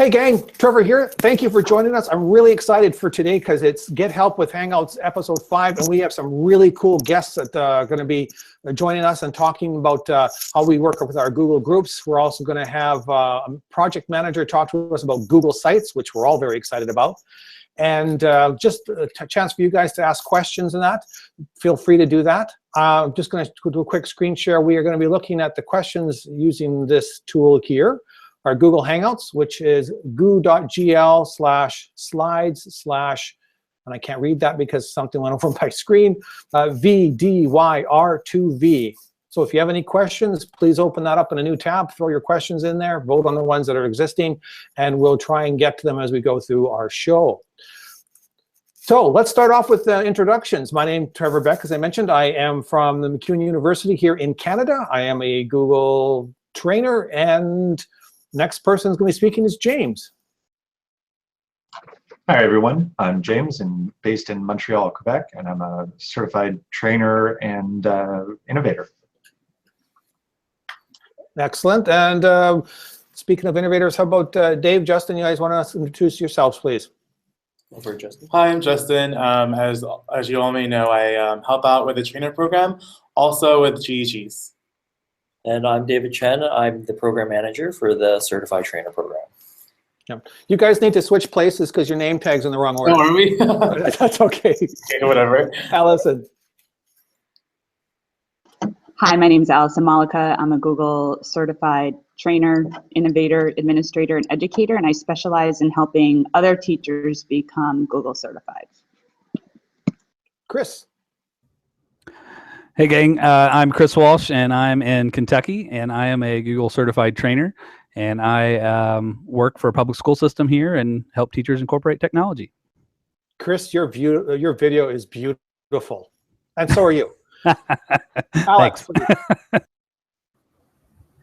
Hey gang, Trevor here. Thank you for joining us. I'm really excited for today because it's Get Help with Hangouts episode 5, and we have some really cool guests that are going to be joining us and talking about how we work with our Google Groups. We're also going to have a project manager talk to us about Google Sites, which we're all very excited about. And just a chance for you guys to ask questions and that. Feel free to do that. I'm just going to do a quick screen share. We are going to be looking at the questions using this tool here. Our Google Hangouts, which is goo.gl/slides/ and I can't read that because something went over my screen, VDYR2V. So if you have any questions, please open that up in a new tab, throw your questions in there, vote on the ones that are existing, and we'll try and get to them as we go through our show. So let's start off with introductions. My name is Trevor Beck, as I mentioned. I am from the MacEwan University here in Canada. I am a Google trainer, and next person is going to be speaking is James. Hi, everyone. I'm James, and based in Montreal, Quebec, and I'm a certified trainer and innovator. Excellent. And speaking of innovators, how about Dave, Justin? You guys want to introduce yourselves, please? Over Justin. Hi, I'm Justin. As you all may know, I help out with the trainer program, also with GEGs. And I'm David Chen. I'm the program manager for the Certified Trainer program. Yeah. You guys need to switch places because your name tag's in the wrong order. Oh, are we? That's okay. Okay, whatever. Allison. Hi, my name is Allison Malika. I'm a Google certified trainer, innovator, administrator, and educator, and I specialize in helping other teachers become Google certified. Chris. Hey gang, I'm Chris Walsh, and I'm in Kentucky, and I am a Google certified trainer, and I work for a public school system here and help teachers incorporate technology. Chris, your video is beautiful, and so are you. Alex.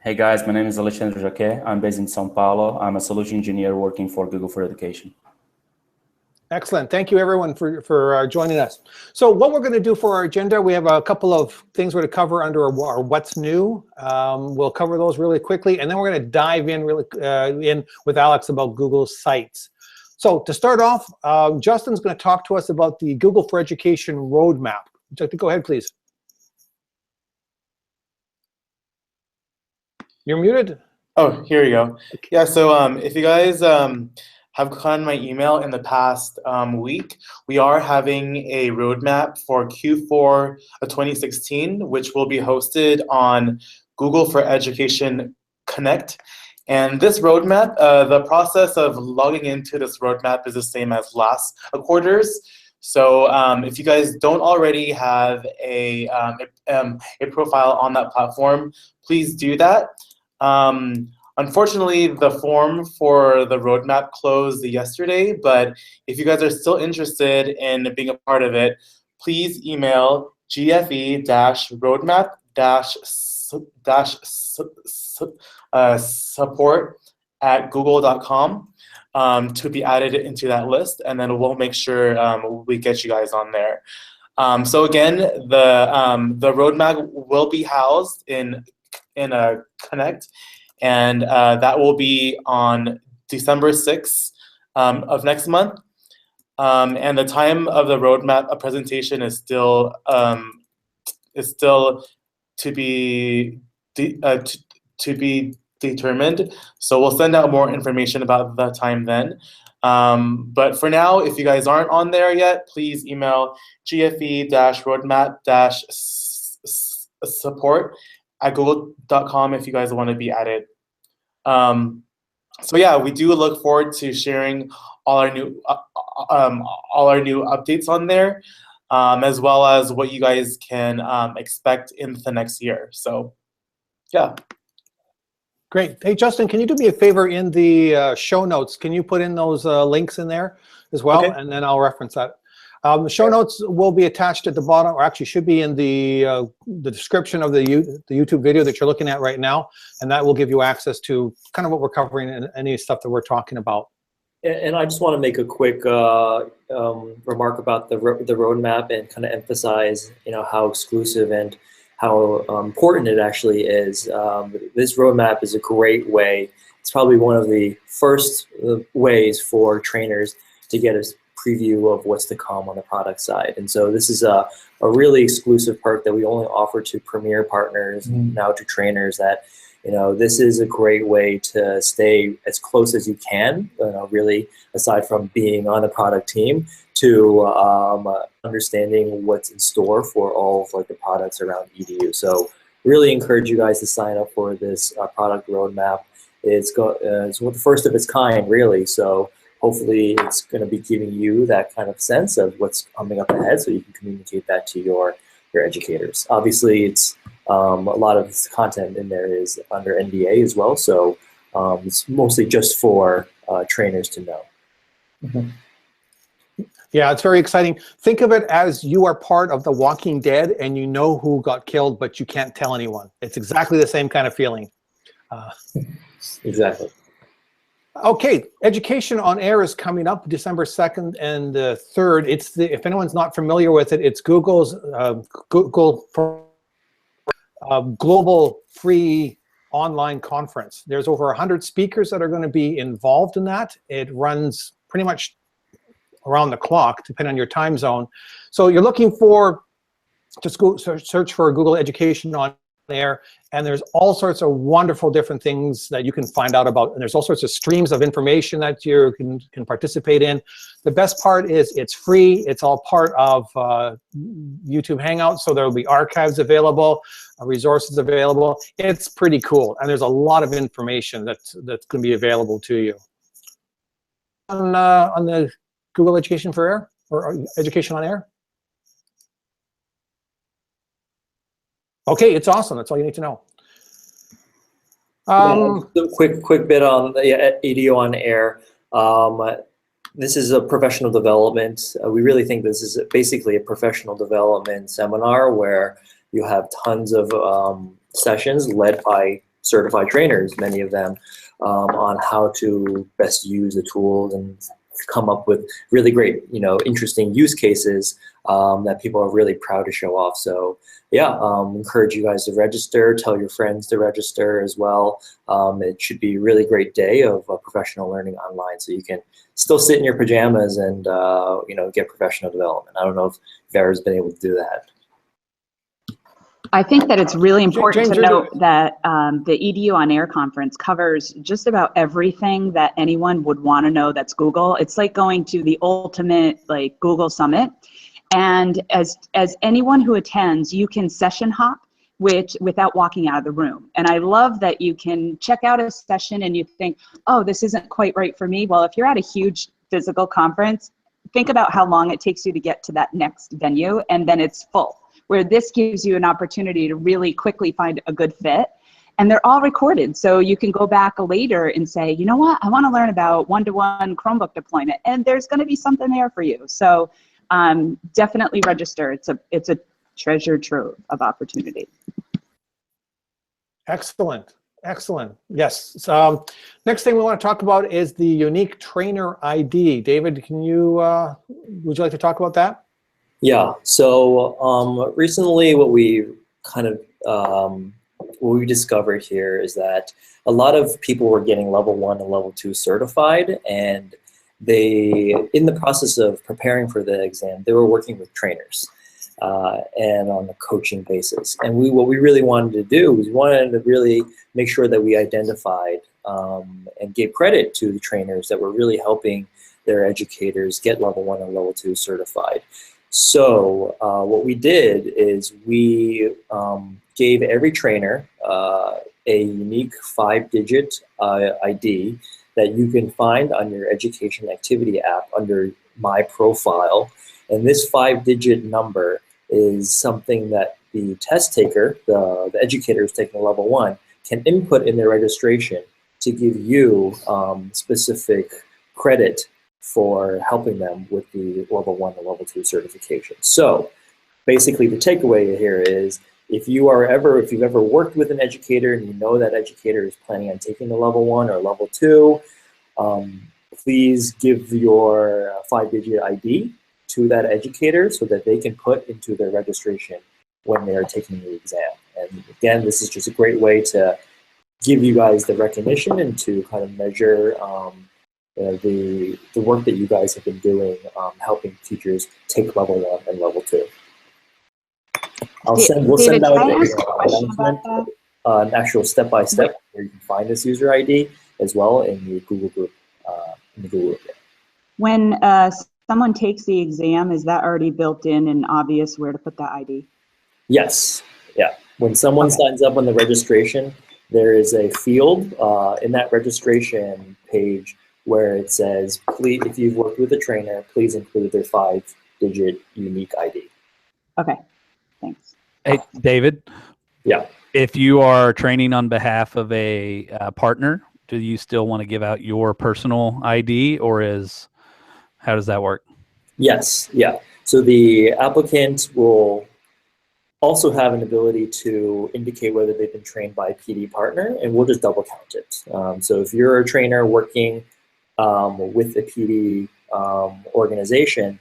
Hey guys, my name is Alexandre Jacquet. I'm based in Sao Paulo. I'm a solution engineer working for Google for Education. Excellent. Thank you, everyone, for joining us. So what we're going to do for our agenda, we have a couple of things we're going to cover under our What's New. We'll cover those really quickly, and then we're going to dive in in with Alex about Google Sites. So to start off, Justin's going to talk to us about the Google for Education roadmap. Would you like to go ahead, please? You're muted. Oh, here we go. Yeah, so if you guys have gotten my email in the past week, we are having a roadmap for Q4 of 2016, which will be hosted on Google for Education Connect. And this roadmap, the process of logging into this roadmap is the same as last quarters. So if you guys don't already have a profile on that platform, please do that. Unfortunately, the form for the roadmap closed yesterday, but if you guys are still interested in being a part of it, please email gfe-roadmap-support@google.com to be added into that list, and then we'll make sure we get you guys on there. So again, the roadmap will be housed in a Connect, and that will be on December 6th of next month. And the time of the roadmap presentation is still to be determined. So we'll send out more information about the time then. But for now, if you guys aren't on there yet, please email gfe-roadmap-support@google.com if you guys want to be added. So yeah, we do look forward to sharing all our new updates on there, as well as what you guys can expect in the next year. So yeah. Great. Hey, Justin, can you do me a favor in the show notes? Can you put in those links in there as well? Okay. And then I'll reference that. The show notes will be attached at the bottom, or actually should be in the description of the YouTube video that you're looking at right now, and that will give you access to kind of what we're covering and any stuff that we're talking about. And I just want to make a quick remark about the roadmap and kind of emphasize, how exclusive and how important it actually is. This roadmap is a great way it's probably one of the first ways for trainers to get a preview of what's to come on the product side. And so this is a really exclusive perk that we only offer to premier partners, now to trainers, that, you know, this is a great way to stay as close as you can, really, aside from being on the product team, to understanding what's in store for all of like the products around EDU. So really encourage you guys to sign up for this product roadmap. It's the first of its kind, really. So hopefully it's going to be giving you that kind of sense of what's coming up ahead, so you can communicate that to your educators. Obviously, it's a lot of this content in there is under NDA as well, so it's mostly just for trainers to know. Mm-hmm. Yeah, it's very exciting. Think of it as you are part of The Walking Dead and you know who got killed, but you can't tell anyone. It's exactly the same kind of feeling. Exactly. Okay, Education on Air is coming up December 2nd and 3rd. It's if anyone's not familiar with it, it's Google's global free online conference. There's over 100 speakers that are going to be involved in that. It runs pretty much around the clock, depending on your time zone. So you're looking for, just go search for Google Education on Air, and there's all sorts of wonderful different things that you can find out about, and there's all sorts of streams of information that you can participate in. The best part is it's free. It's all part of YouTube Hangouts, so there will be archives available, resources available. It's pretty cool, and there's a lot of information that's going to be available to you. On the Google Education for Air, or Education on Air? Okay, it's awesome. That's all you need to know. Quick bit on the EDU on Air. This is a professional development. We really think this is basically a professional development seminar where you have tons of sessions led by certified trainers, many of them, on how to best use the tools and come up with really great, interesting use cases that people are really proud to show off. So yeah, encourage you guys to register, tell your friends to register as well. It should be a really great day of professional learning online, so you can still sit in your pajamas and get professional development. I don't know if you've ever been able to do that. I think that it's really important James, to note that the EDU on Air conference covers just about everything that anyone would want to know that's Google. It's like going to the ultimate Google Summit. And as anyone who attends, you can session hop without walking out of the room. And I love that you can check out a session and you think, oh, this isn't quite right for me. Well, if you're at a huge physical conference, think about how long it takes you to get to that next venue, and then it's full. Where this gives you an opportunity to really quickly find a good fit. And they're all recorded, so you can go back later and say, you know what, I want to learn about one-to-one Chromebook deployment, and there's going to be something there for you. So definitely register. It's a treasure trove of opportunity. Excellent. Excellent. Yes. So, next thing we want to talk about is the unique trainer ID. David, would you like to talk about that? Yeah, so recently what we discovered here is that a lot of people were getting level 1 and level 2 certified, and they, in the process of preparing for the exam, they were working with trainers and on a coaching basis. And what we really wanted to do was we wanted to really make sure that we identified and gave credit to the trainers that were really helping their educators get level 1 and level 2 certified. So what we did is we gave every trainer a unique 5-digit ID that you can find on your education activity app under My Profile. And this 5-digit number is something that the test taker, the educator who's taking level 1, can input in their registration to give you specific credit for helping them with the level 1 and level 2 certification. So basically the takeaway here is if you've ever worked with an educator and you know that educator is planning on taking the level 1 or level 2, please give your 5-digit ID to that educator so that they can put into their registration when they are taking the exam. And again, this is just a great way to give you guys the recognition and to kind of measure the work that you guys have been doing, helping teachers take level 1 and level 2. We'll send out can I ask a question about that? An actual step-by-step where you can find this user ID as well in the Google group. When someone takes the exam, is that already built in and obvious where to put that ID? Yes. Yeah. When someone signs up on the registration, there is a field in that registration page where it says, please, if you've worked with a trainer, please include their 5-digit unique ID. Okay, thanks. Hey, David. Yeah. If you are training on behalf of a partner, do you still want to give out your personal ID, or how does that work? Yes. Yeah. So the applicant will also have an ability to indicate whether they've been trained by a PD partner, and we'll just double count it. So if you're a trainer working with a PD organization,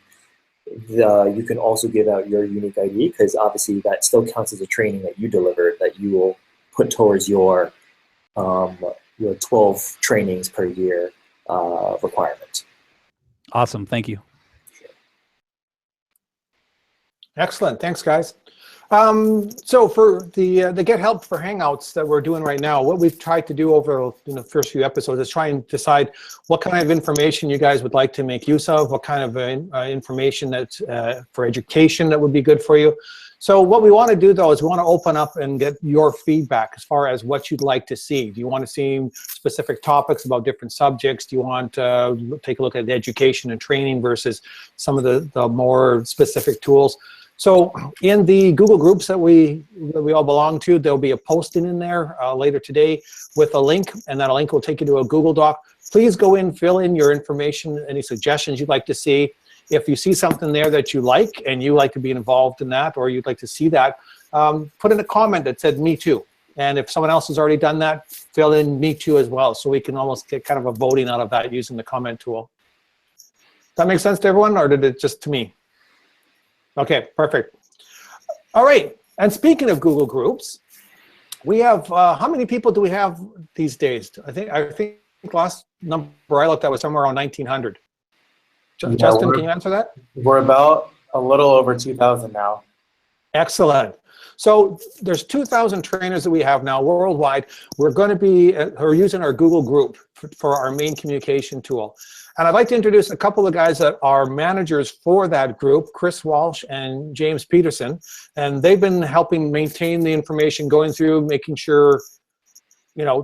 you can also give out your unique ID, because obviously that still counts as a training that you delivered that you will put towards your 12 trainings per year requirement. Awesome. Thank you. Excellent. Thanks, guys. So for the Get Help for Hangouts that we're doing right now, what we've tried to do over the first few episodes is try and decide what kind of information you guys would like to make use of, what kind of information that's for education that would be good for you. So what we want to do, though, is we want to open up and get your feedback as far as what you'd like to see. Do you want to see specific topics about different subjects? Do you want to take a look at the education and training versus some of the more specific tools? So in the Google groups that we all belong to, there'll be a posting in there later today with a link, and that link will take you to a Google Doc. Please go in, fill in your information, any suggestions you'd like to see. If you see something there that you like and you like to be involved in that, or you'd like to see that, put in a comment that said "me too." And if someone else has already done that, fill in "me too" as well, so we can almost get kind of a voting out of that using the comment tool. Does that make sense to everyone, or did it just to me? Okay, perfect. All right, and speaking of Google Groups, we have, how many people do we have these days? I think last number I looked at was somewhere around 1,900. Justin, can you answer that? We're about a little over 2,000 now. Excellent. So there's 2,000 trainers that we have now worldwide. We're going to be using our Google group for our main communication tool. And I'd like to introduce a couple of guys that are managers for that group, Chris Walsh and James Peterson. And they've been helping maintain the information, going through, making sure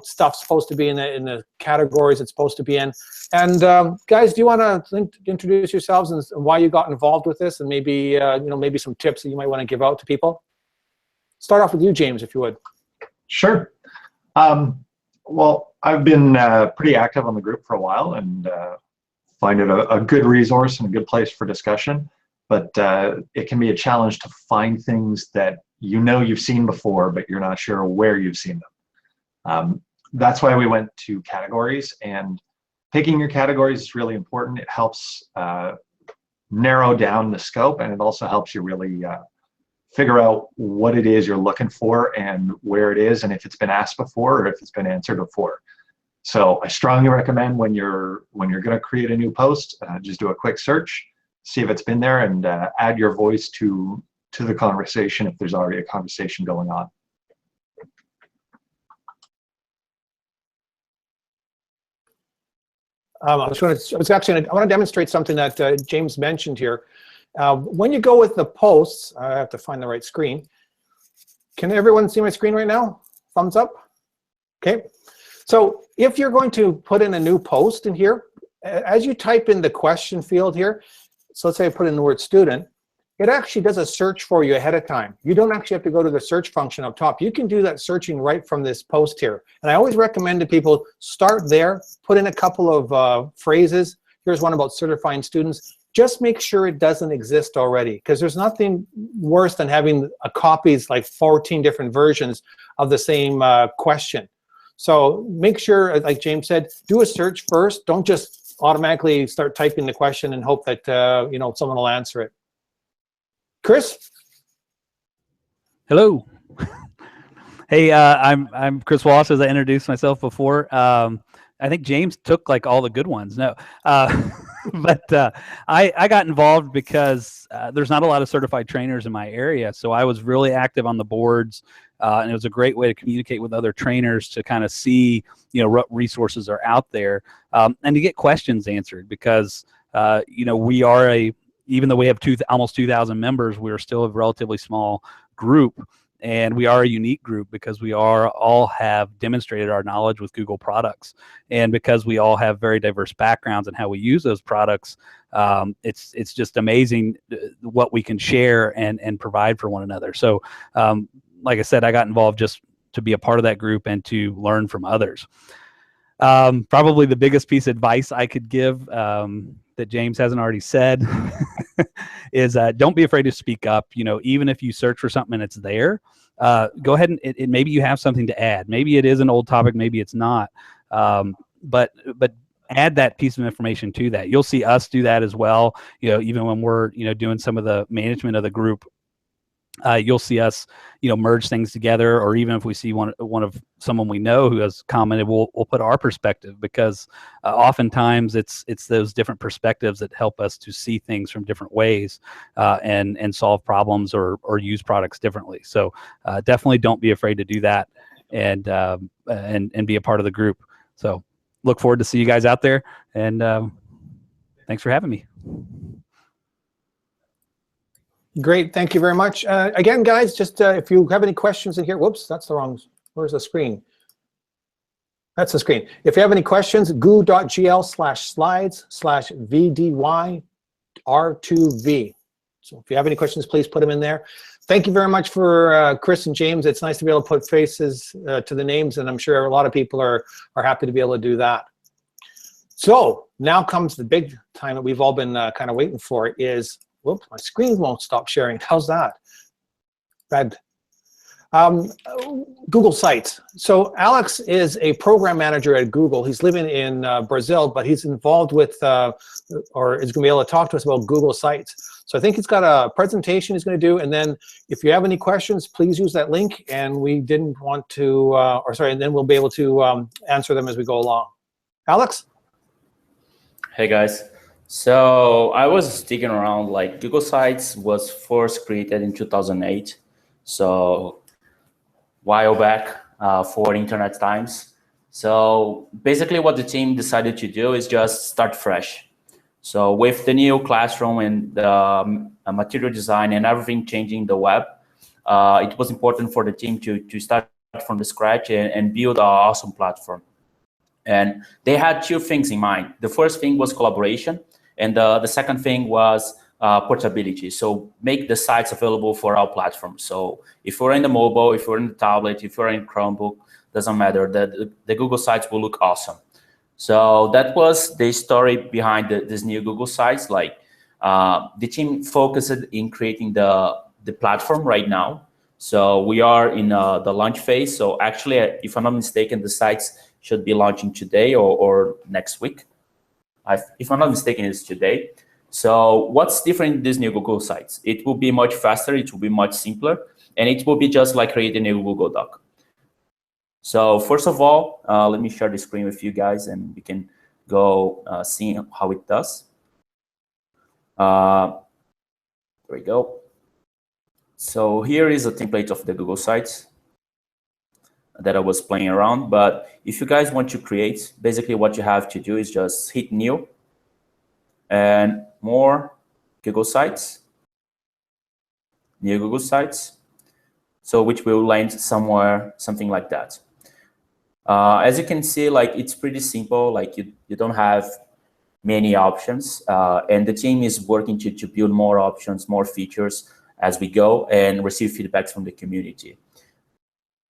stuff's supposed to be in the categories it's supposed to be in. And guys, do you want to introduce yourselves and why you got involved with this, and maybe maybe some tips that you might want to give out to people? Start off with you, James, if you would. Sure. Well, I've been pretty active on the group for a while, and find it a good resource and a good place for discussion. But it can be a challenge to find things that you've seen before, but you're not sure where you've seen them. That's why we went to categories, and picking your categories is really important. It helps narrow down the scope, and it also helps you really figure out what it is you're looking for and where it is, and if it's been asked before or if it's been answered before. So I strongly recommend when you're going to create a new post, just do a quick search, see if it's been there, and add your voice to the conversation if there's already a conversation going on. I want to demonstrate something that James mentioned here. When you go with the posts, I have to find the right screen. Can everyone see my screen right now? Thumbs up? Okay. So if you're going to put in a new post in here, as you type in the question field here, so let's say I put in the word student, it actually does a search for you ahead of time. You don't actually have to go to the search function up top. You can do that searching right from this post here. And I always recommend to people, start there, put in a couple of phrases. Here's one about certifying students. Just make sure it doesn't exist already, because there's nothing worse than having copies, like 14 different versions of the same question. So make sure, like James said, do a search first. Don't just automatically start typing the question and hope that someone will answer it. Chris? Hello. Hey, I'm Chris Walsh, as I introduced myself before. I think James took like all the good ones. No, but I got involved because there's not a lot of certified trainers in my area, so I was really active on the boards, and it was a great way to communicate with other trainers to kind of see, what resources are out there, and to get questions answered because we are even though we have almost 2,000 members, we're still a relatively small group. And we are a unique group because we all have demonstrated our knowledge with Google products, and because we all have very diverse backgrounds in how we use those products. It's just amazing what we can share and provide for one another. So, like I said, I got involved just to be a part of that group and to learn from others. Probably the biggest piece of advice I could give that James hasn't already said is don't be afraid to speak up. Even if you search for something and it's there, go ahead and maybe you have something to add. Maybe it is an old topic, maybe it's not. But add that piece of information to that. You'll see us do that as well. Even when we're doing some of the management of the group. You'll see us, merge things together, or even if we see one of someone we know who has commented, we'll put our perspective, because oftentimes it's those different perspectives that help us to see things from different ways and solve problems or use products differently. So definitely don't be afraid to do that and be a part of the group. So look forward to see you guys out there, and thanks for having me. Great, thank you very much. Again, guys, just if you have any questions in here, whoops, that's the wrong, where's the screen? That's the screen. If you have any questions, goo.gl/slides/VDY-R2V. So if you have any questions, please put them in there. Thank you very much for Chris and James. It's nice to be able to put faces to the names, and I'm sure a lot of people are happy to be able to do that. So now comes the big time that we've all been kind of waiting for, is, whoops, my screen won't stop sharing. How's that? Bad. Google Sites. So Alex is a program manager at Google. He's living in Brazil, but he's involved with, or is going to be able to talk to us about Google Sites. So I think he's got a presentation he's going to do, and then if you have any questions, please use that link, and we didn't want to, and then we'll be able to answer them as we go along. Alex? Hey guys. So I was sticking around, like Google Sites was first created in 2008. So while back for internet times. So basically what the team decided to do is just start fresh. So with the new classroom and the material design and everything changing the web, it was important for the team to start from the scratch and build an awesome platform. And they had two things in mind. The first thing was collaboration, and the second thing was portability. So make the sites available for all platforms. So if you're in the mobile, if you're in the tablet, if you're in Chromebook, doesn't matter, the Google Sites will look awesome. So that was the story behind this new Google Sites. Like the team focused in creating the platform right now. So we are in the launch phase. So actually, if I'm not mistaken, the sites should be launching today or next week. If I'm not mistaken, it's today. So what's different in these new Google Sites? It will be much faster, it will be much simpler, and it will be just like creating a Google Doc. So first of all, let me share the screen with you guys, and we can go see how it does. There we go. So here is a template of the Google Sites that I was playing around. But if you guys want to create, basically what you have to do is just hit new and more Google Sites, new Google Sites, so which will land somewhere, something like that. As you can see, like it's pretty simple, like you don't have many options, and the team is working to build more options, more features as we go and receive feedback from the community.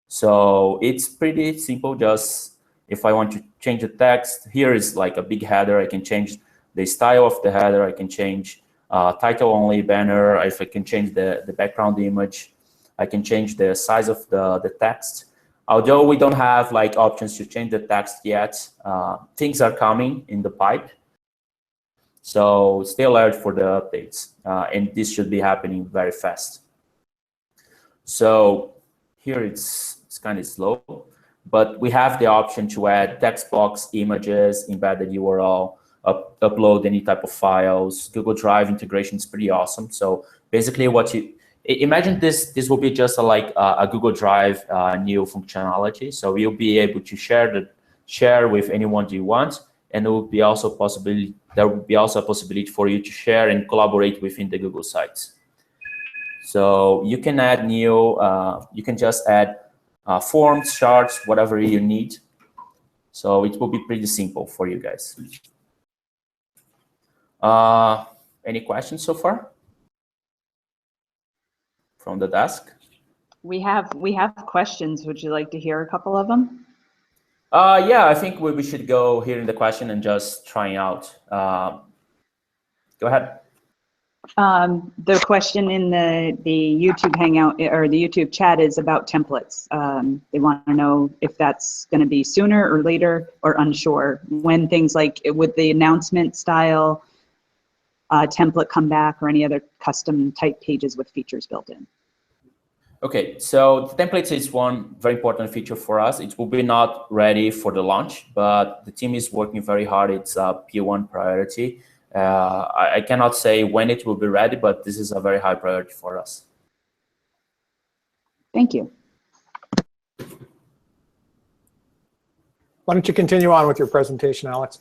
So it's pretty simple. Just if I want to change the text, here is like a big header. I can change the style of the header. I can change title only, banner. If I can change the background image, I can change the size of the text. Although we don't have like options to change the text yet, things are coming in the pipe. So stay alert for the updates, and this should be happening very fast. So here it's kind of slow. But we have the option to add text box, images, embedded URL, upload any type of files. Google Drive integration is pretty awesome. So basically, what you imagine this will be just like a Google Drive new functionality. So you'll be able to share with anyone you want, and there will be also a possibility for you to share and collaborate within the Google Sites. So you can add new, you can just add forms, charts, whatever you need. So it will be pretty simple for you guys. Any questions so far from the desk? We have questions. Would you like to hear a couple of them? Yeah, I think we should go here in the question and just trying out. Go ahead. The question in the YouTube Hangout or the YouTube chat is about templates. They want to know if that's going to be sooner or later or unsure when things like with the announcement style template come back or any other custom type pages with features built in. Okay, so the templates is one very important feature for us. It will be not ready for the launch, but the team is working very hard. It's a P1 priority. I cannot say when it will be ready, but this is a very high priority for us. Thank you. Why don't you continue on with your presentation, Alex?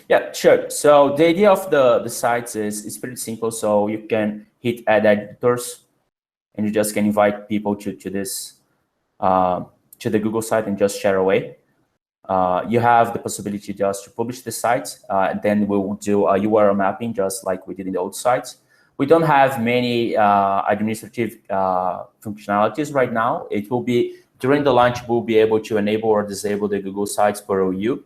Yeah, sure. So the idea of the sites is pretty simple. So you can hit add editors, and you just can invite people to this to the Google site and just share away. You have the possibility just to publish the site, and then we will do a URL mapping just like we did in the old sites. We don't have many administrative functionalities right now. It will be during the launch, we'll be able to enable or disable the Google Sites per OU.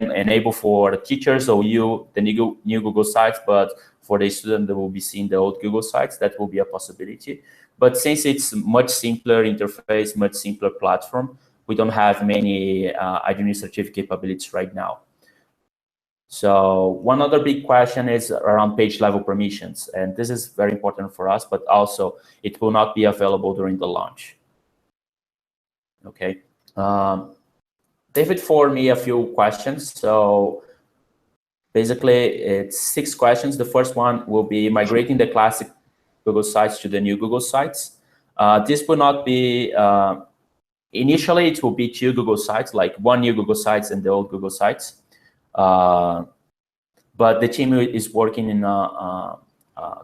Enable for the teachers OU the new Google Sites, but for the student, they will be seeing the old Google Sites. That will be a possibility. But since it's much simpler interface, much simpler platform, we don't have many administrative capabilities right now. So one other big question is around page level permissions. And this is very important for us, but also it will not be available during the launch. Okay. David forwarded me a few questions. So basically, it's 6 questions. The first one will be migrating the classic Google Sites to the new Google Sites. This will not be, initially it will be 2 Google Sites, like 1 new Google Sites and the old Google Sites. But the team is working in a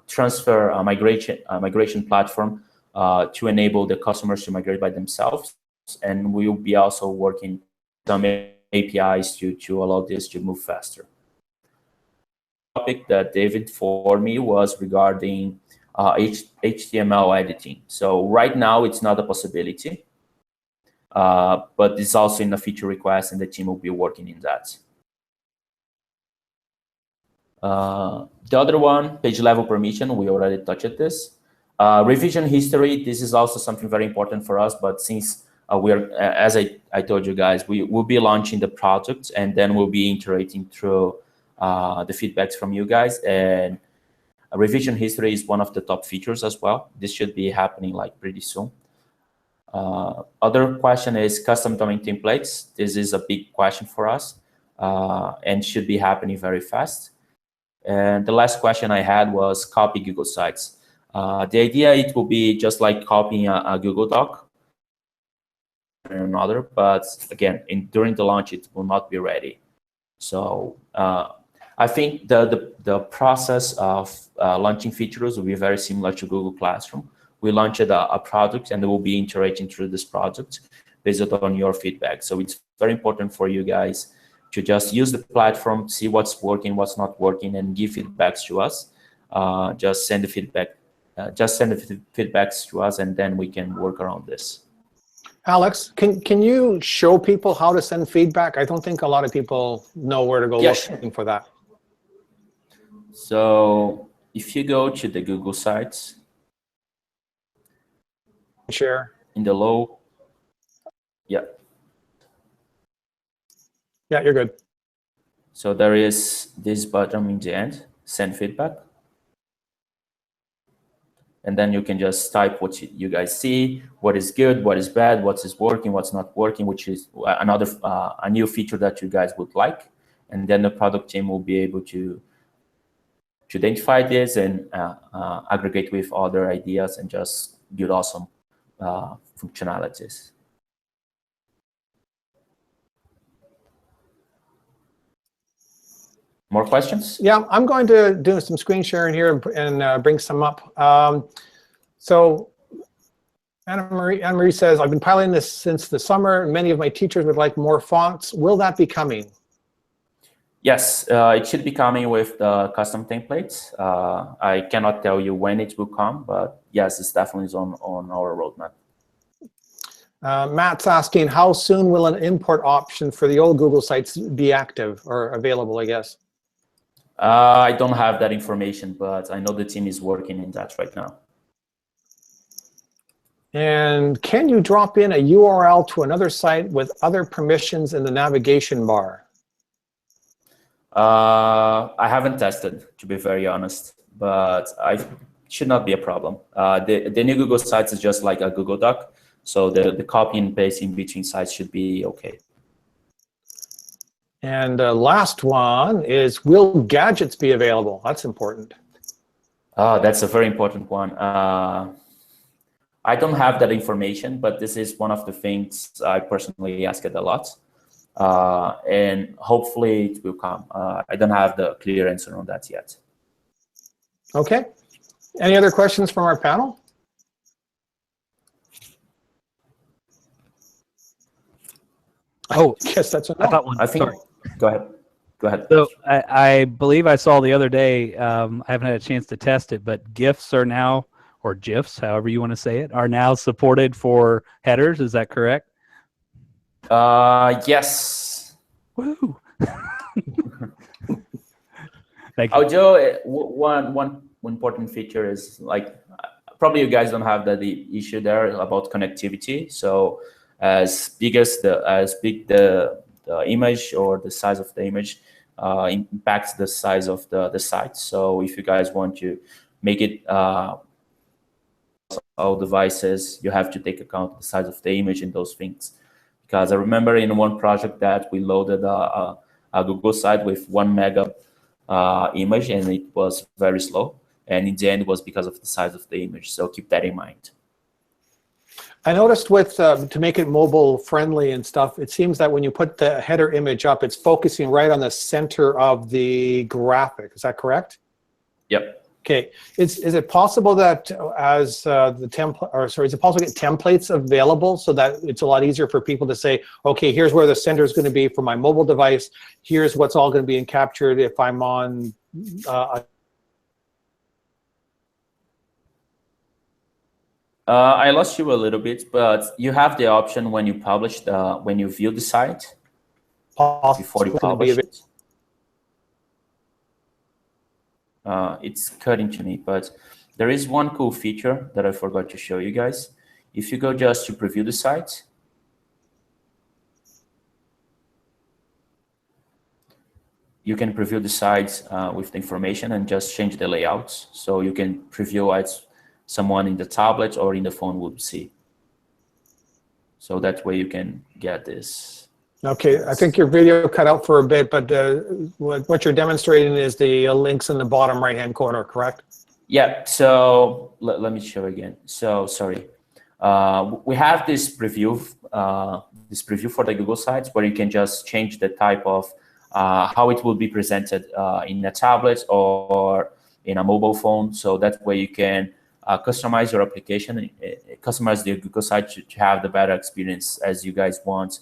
transfer migration platform to enable the customers to migrate by themselves. And we will be also working some APIs to allow this to move faster. The topic that David for me was regarding HTML editing. So right now it's not a possibility, but it's also in a feature request, and the team will be working in that. The other one, page level permission, we already touched this. Revision history, this is also something very important for us, but since as I told you guys, we will be launching the product, and then we'll be iterating through the feedbacks from you guys. And a revision history is one of the top features as well. This should be happening like pretty soon. Other question is custom domain templates. This is a big question for us and should be happening very fast. And the last question I had was copy Google Sites. The idea, it will be just like copying a Google Doc and another, but again, during the launch, it will not be ready. So I think the process of launching features will be very similar to Google Classroom. We launched a product, and we will be iterating through this product based on your feedback. So it's very important for you guys to just use the platform, see what's working, what's not working, and give feedbacks to us. Just send the feedback. Just send the feedbacks to us, and then we can work around this. Alex, can you show people how to send feedback? I don't think a lot of people know where to go looking for that. So if you go to the Google Sites, share in the low, yeah, you're good. So there is this button in the end, send feedback. and then you can just type what you guys see, what is good, what is bad, what is working, what's not working, which is another a new feature that you guys would like, and then the product team will be able to identify this and aggregate with other ideas and just build awesome functionalities. More questions? Yeah, I'm going to do some screen sharing here and bring some up. So Anna Marie says, I've been piloting this since the summer. Many of my teachers would like more fonts. Will that be coming? Yes, it should be coming with the custom templates. I cannot tell you when it will come, but yes, it's definitely on our roadmap. Matt's asking, how soon will an import option for the old Google sites be active or available, I guess? I don't have that information, but I know the team is working in that right now. And can you drop in a URL to another site with other permissions in the navigation bar? I haven't tested, to be very honest, but it should not be a problem. The new Google Sites is just like a Google Doc, so the copy and paste in between sites should be okay. And last one is, will gadgets be available? That's important. That's a very important one. I don't have that information, but this is one of the things I personally ask it a lot. And hopefully it will come. I don't have the clear answer on that yet. Okay. Any other questions from our panel? Oh, Yes, that's enough. I thought one. I think. Sorry. Go ahead. Go ahead. So I believe I saw the other day, I haven't had a chance to test it, but GIFs are now, or GIFs, however you want to say it, are now supported for headers. Is that correct? Yes. Woo! Thank you. Oh, Joe, one important feature is, like, probably you guys don't have the issue there about connectivity. So as big the image or the size of the image impacts the size of the site. So if you guys want to make it all devices, you have to take account of the size of the image and those things. Because I remember in one project that we loaded a Google site with 1 mega image, and it was very slow. And in the end, it was because of the size of the image. So keep that in mind. I noticed with, to make it mobile friendly and stuff, it seems that when you put the header image up, it's focusing right on the center of the graphic. Is that correct? Yep. Okay. Is it possible that as the template, or sorry, is it possible to get templates available so that it's a lot easier for people to say, okay, here's where the center is going to be for my mobile device. Here's what's all going to be captured if I'm on I lost you a little bit, but you have the option when you publish when you view the site before you publish it. It's cutting to me, but there is one cool feature that I forgot to show you guys. If you go just to preview the site, you can preview the site with the information and just change the layouts. So you can preview as someone in the tablet or in the phone would see. So that way you can get this. Okay, I think your video cut out for a bit, but what you're demonstrating is the links in the bottom right-hand corner, correct? Yeah, so let me show again. So sorry. We have this preview for the Google Sites where you can just change the type of how it will be presented in a tablet or in a mobile phone. So that way you can customize your application, customize the Google site to have the better experience as you guys want.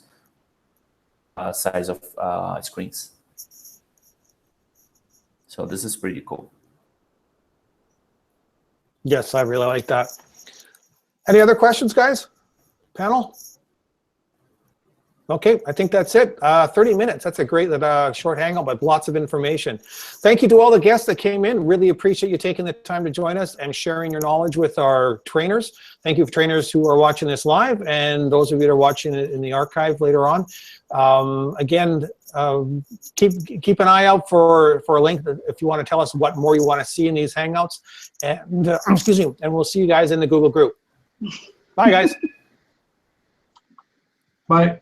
Size of screens. So this is pretty cool. Yes, I really like that. Any other questions, guys? Panel? Okay, I think that's it. 30 minutes. That's a great short hangout, but lots of information. Thank you to all the guests that came in. Really appreciate you taking the time to join us and sharing your knowledge with our trainers. Thank you for trainers who are watching this live and those of you that are watching it in the archive later on. Again, keep an eye out for a link if you want to tell us what more you want to see in these hangouts. And excuse me, and we'll see you guys in the Google group. Bye, guys. Bye.